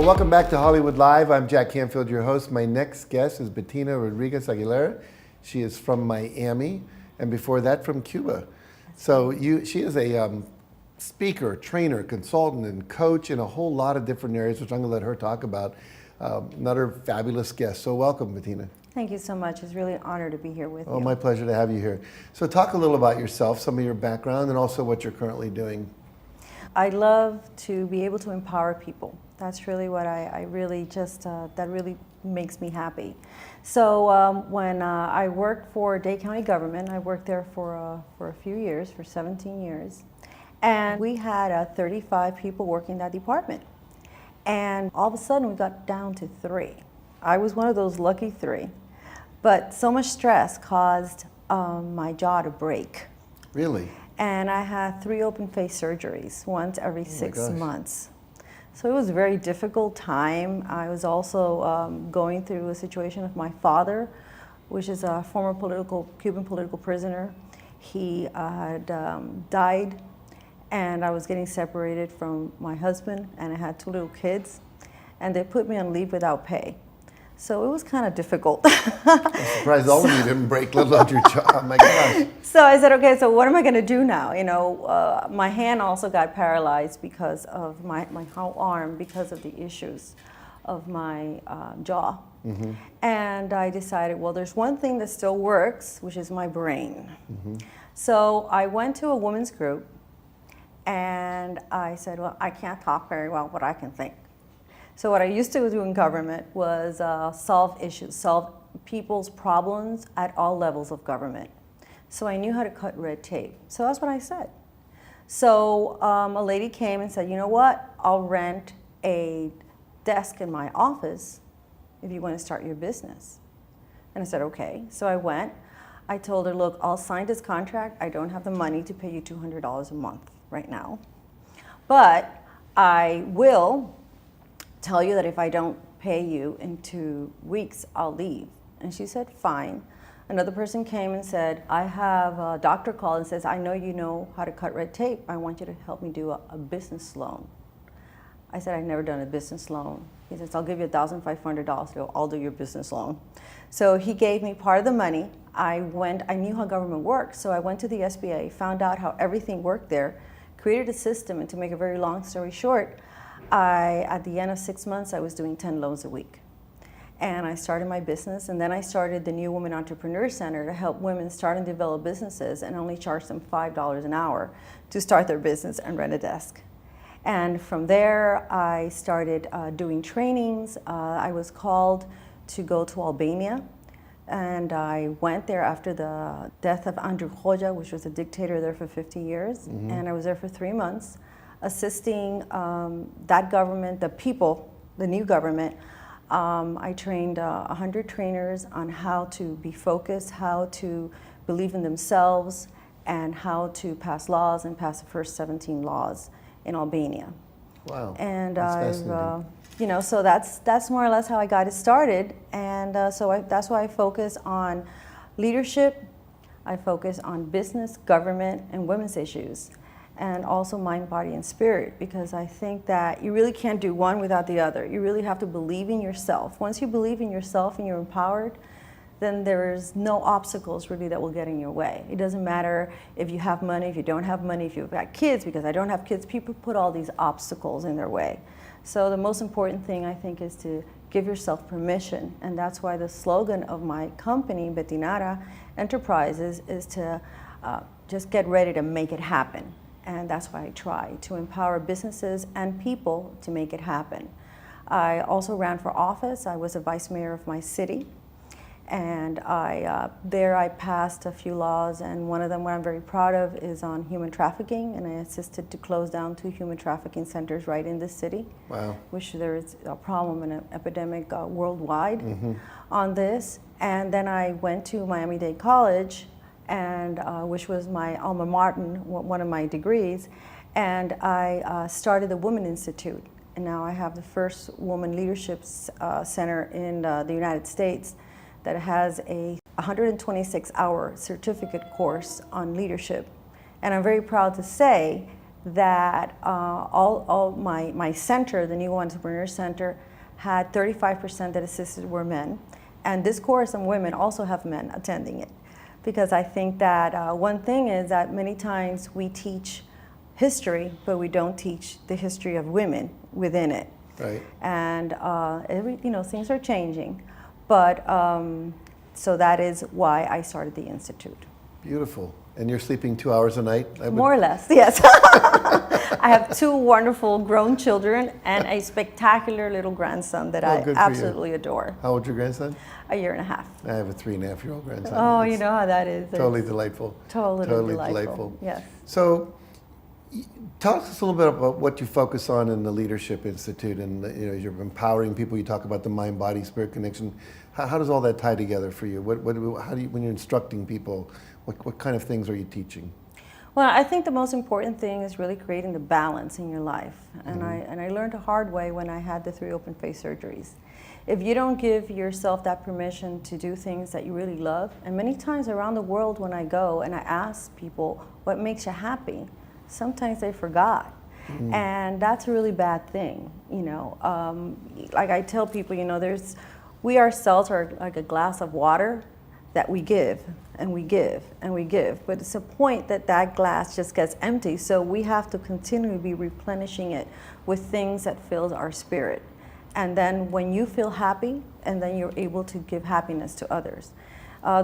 Well, welcome back to Hollywood Live. I'm Jack Canfield, your host. My next guest is Bettina Rodriguez Aguilera. She is from Miami, and before that from Cuba. So she is a speaker, trainer, consultant, and coach in a whole lot of different areas, which I'm going to let her talk about. Another fabulous guest. So welcome, Bettina. Thank you so much. It's really an honor to be here with you. Oh, my pleasure to have you here. So talk a little about yourself, some of your background, and also what you're currently doing. I love to be able to empower people. That's really what I really just, that really makes me happy. So when I worked for Dade County government, I worked there for a few years, for 17 years. And we had 35 people working in that department. And all of a sudden we got down to 3. I was one of those lucky 3. But so much stress caused my jaw to break. Really? And I had 3 open face surgeries, once every 6 months. So it was a very difficult time. I was also going through a situation with my father, which is a former Cuban political prisoner. He had died, and I was getting separated from my husband, and I had 2 little kids, and they put me on leave without pay. So it was kind of difficult. I'm surprised all of you didn't break, let alone your jaw. Oh my gosh. So I said, okay, so what am I going to do now? You know, my hand also got paralyzed because of my whole arm, because of the issues of my jaw. Mm-hmm. And I decided, well, there's one thing that still works, which is my brain. Mm-hmm. So I went to a women's group, and I said, well, I can't talk very well, but I can think. So what I used to do in government was solve issues, solve people's problems at all levels of government. So I knew how to cut red tape. So that's what I said. So a lady came and said, you know what, I'll rent a desk in my office if you want to start your business. And I said, okay. So I went. I told her, look, I'll sign this contract. I don't have the money to pay you $200 a month right now. But I will tell you that if I don't pay you in 2 weeks, I'll leave. And she said, fine. Another person came and said, I have a doctor called and says, I know you know how to cut red tape. I want you to help me do a business loan. I said, I've never done a business loan. He says, I'll give you $1,500. I'll do your business loan. So he gave me part of the money. I knew how government works. So I went to the SBA, found out how everything worked there, created a system, and to make a very long story short, at the end of 6 months, I was doing 10 loans a week. And I started my business, and then I started the New Women Entrepreneur Center to help women start and develop businesses and only charge them $5 an hour to start their business and rent a desk. And from there, I started doing trainings. I was called to go to Albania, and I went there after the death of Andrew Hoxha, which was a dictator there for 50 years. Mm-hmm. And I was there for 3 months, assisting that government, the people, the new government. I trained 100 trainers on how to be focused, how to believe in themselves, and how to pass laws and pass the first 17 laws in Albania. Wow. And that's you know, so that's more or less how I got it started. And that's why I focus on leadership. I focus on business, government, and women's issues, and also mind, body, and spirit, because I think that you really can't do one without the other. You really have to believe in yourself. Once you believe in yourself and you're empowered, then there's no obstacles really that will get in your way. It doesn't matter if you have money, if you don't have money, if you've got kids, because I don't have kids. People put all these obstacles in their way. So the most important thing, I think, is to give yourself permission, and that's why the slogan of my company, Bettina Enterprises, is to just get ready to make it happen. And that's why I try to empower businesses and people to make it happen. I also ran for office. I was a vice mayor of my city. And there I passed a few laws, and one of them, what I'm very proud of, is on human trafficking, and I assisted to close down 2 human trafficking centers right in this city. Wow. Which there is a problem and an epidemic worldwide on this. And then I went to Miami-Dade College, and which was my alma mater, one of my degrees, and I started the Women Institute. And now I have the first woman leadership center in the United States that has a 126-hour certificate course on leadership. And I'm very proud to say that all my center, the New Entrepreneur Center, had 35% that assisted were men. And this course on women also have men attending it. Because I think that one thing is that many times we teach history, but we don't teach the history of women within it. Right. And things are changing. But so that is why I started the Institute. Beautiful. And you're sleeping 2 hours a night? More or less, yes. I have 2 wonderful grown children and a spectacular little grandson that I absolutely adore. How old's your grandson? 1.5 years. I have a 3.5-year-old grandson. Oh, you know how that is. Totally delightful. Totally delightful. Yes. So, talk to us a little bit about what you focus on in the Leadership Institute, and you're empowering people. You talk about the mind, body, spirit connection. How does all that tie together for you? How do you, when you're instructing people, what kind of things are you teaching? Well, I think the most important thing is really creating the balance in your life. And I learned the hard way when I had the 3 open face surgeries. If you don't give yourself that permission to do things that you really love, and many times around the world when I go and I ask people what makes you happy, sometimes they forgot. And that's a really bad thing, like I tell people, we ourselves are like a glass of water that we give and we give and we give, but it's a point that glass just gets empty, so we have to continually be replenishing it with things that fills our spirit. And then when you feel happy, and then you're able to give happiness to others.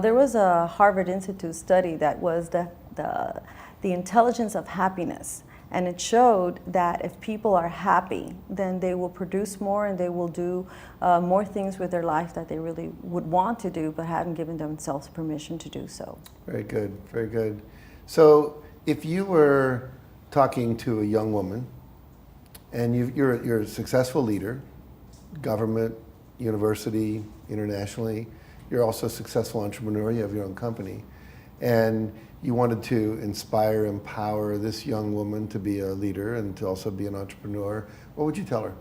There was a Harvard Institute study that was the intelligence of happiness. And it showed that if people are happy, then they will produce more and they will do more things with their life that they really would want to do, but haven't given themselves permission to do so. Very good, very good. So if you were talking to a young woman, and you're a successful leader, government, university, internationally, you're also a successful entrepreneur, you have your own company, and you wanted to inspire, empower this young woman to be a leader and to also be an entrepreneur, what would you tell her?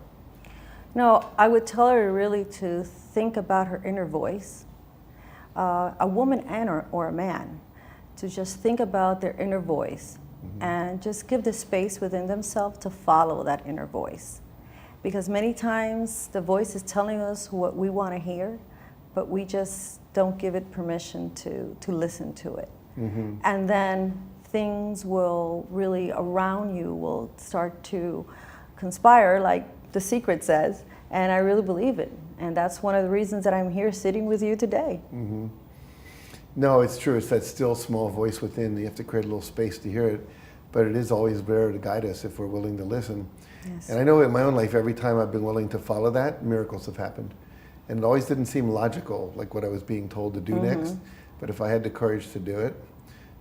No, I would tell her really to think about her inner voice, a woman or a man, to just think about their inner voice and just give the space within themselves to follow that inner voice. Because many times the voice is telling us what we want to hear, but we just don't give it permission to listen to it. And then things will really around you will start to conspire, like The Secret says, and I really believe it. And that's one of the reasons that I'm here sitting with you today. No, it's true. It's that still small voice within. You have to create a little space to hear it, but it is always there to guide us if we're willing to listen. Yes. And I know in my own life, every time I've been willing to follow that, miracles have happened. And it always didn't seem logical, like what I was being told to do next. But if I had the courage to do it,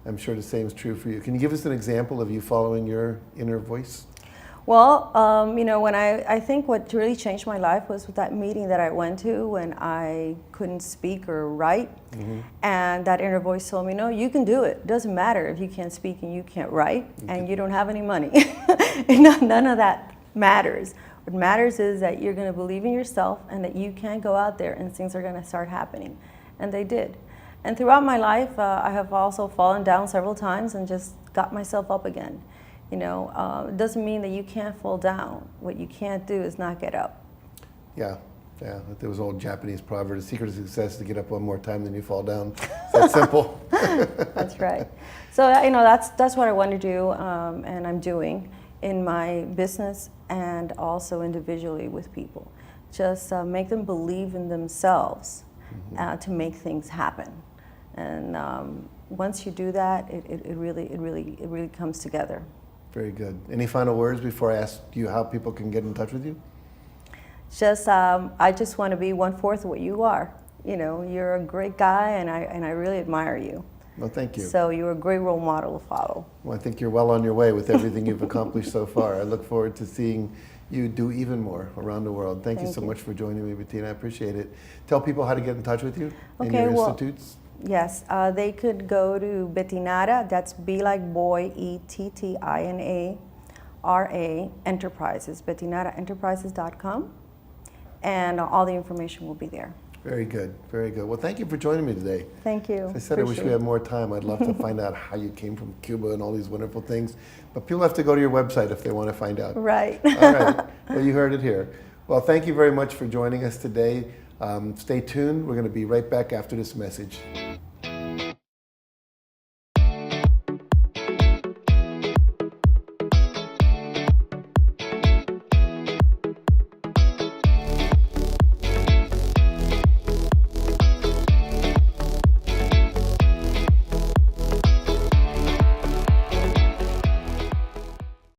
I'm sure the same is true for you. Can you give us an example of you following your inner voice? Well, when I think what really changed my life was with that meeting that I went to when I couldn't speak or write. And that inner voice told me, no, you can do it. It doesn't matter if you can't speak and you can't write and you don't have any money. None of that matters. What matters is that you're going to believe in yourself and that you can go out there and things are going to start happening. And they did. And throughout my life, I have also fallen down several times and just got myself up again. It doesn't mean that you can't fall down. What you can't do is not get up. Yeah. There was an old Japanese proverb, the secret of success is to get up one more time than you fall down. It's that simple. That's right. So, that's what I want to do, and I'm doing in my business and also individually with people. Just make them believe in themselves to make things happen. And once you do that, it really comes together. Very good. Any final words before I ask you how people can get in touch with you? I just want to be 1/4 of what you are. You're a great guy, and I really admire you. Well, thank you. So you're a great role model to follow. Well, I think you're well on your way with everything you've accomplished so far. I look forward to seeing you do even more around the world. Thank you so much for joining me, Bettina. I appreciate it. Tell people how to get in touch with you and your institutes. Yes, they could go to Bettinara, that's B like boy, ETTINARA, Enterprises, BettinaraEnterprises.com, and all the information will be there. Very good, very good. Well, thank you for joining me today. Thank you. As I said, I wish we had more time. I'd love to find out how you came from Cuba and all these wonderful things. But people have to go to your website if they want to find out. Right. All right. Well, you heard it here. Well, thank you very much for joining us today. Stay tuned. We're going to be right back after this message.